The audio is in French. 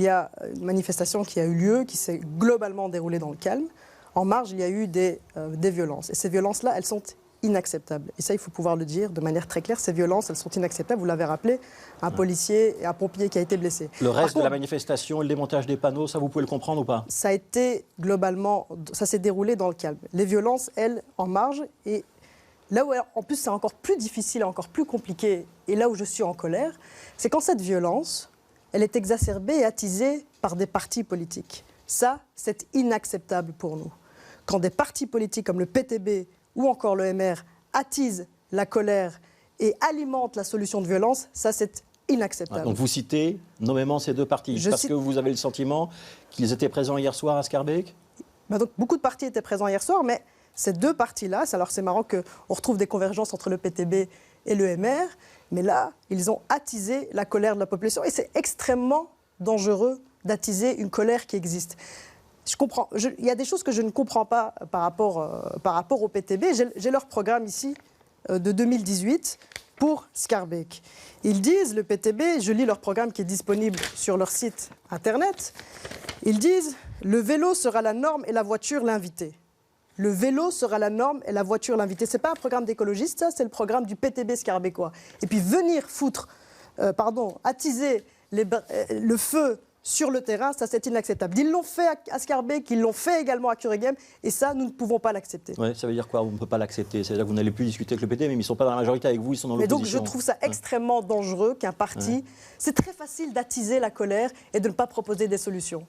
il y a une manifestation qui a eu lieu, qui s'est globalement déroulée dans le calme. En marge, il y a eu des violences. Et ces violences-là, elles sont inacceptables. Et ça, il faut pouvoir le dire de manière très claire. Ces violences, elles sont inacceptables. Vous l'avez rappelé, un policier et un pompier qui a été blessé. Le reste de la manifestation, le démontage des panneaux, ça, vous pouvez le comprendre ou pas? Ça a été globalement, ça s'est déroulé dans le calme. Les violences, elles, en marge. Et là où, en plus, c'est encore plus difficile, encore plus compliqué, et là où je suis en colère, c'est quand cette violence, elle est exacerbée et attisée par des partis politiques. Ça, c'est inacceptable pour nous. Quand des partis politiques comme le PTB ou encore le MR attisent la colère et alimentent la solution de violence, ça c'est inacceptable. Donc vous citez nommément ces deux partis, que vous avez le sentiment qu'ils étaient présents hier soir à Schaerbeek? Donc, beaucoup de partis étaient présents hier soir, mais ces deux partis-là, alors c'est marrant qu'on retrouve des convergences entre le PTB et le MR, mais là, ils ont attisé la colère de la population et c'est extrêmement dangereux d'attiser une colère qui existe. Il y a des choses que je ne comprends pas par rapport au PTB. J'ai leur programme ici de 2018 pour Schaerbeek. Ils disent, le PTB, je lis leur programme qui est disponible sur leur site internet, ils disent « Le vélo sera la norme et la voiture l'invité ». Le vélo sera la norme et la voiture l'invité. Ce n'est pas un programme d'écologistes, ça, c'est le programme du PTB schaerbécois. Et puis venir attiser le feu sur le terrain, ça c'est inacceptable. Ils l'ont fait à Schaerbeek, ils l'ont fait également à Kuregem, et ça, nous ne pouvons pas l'accepter. Ouais, ça veut dire quoi? On ne peut pas l'accepter. C'est-à-dire que vous n'allez plus discuter avec le PTB, mais ils ne sont pas dans la majorité avec vous, ils sont dans l'opposition. Mais donc je trouve ça extrêmement dangereux qu'un parti... C'est très facile d'attiser la colère et de ne pas proposer des solutions.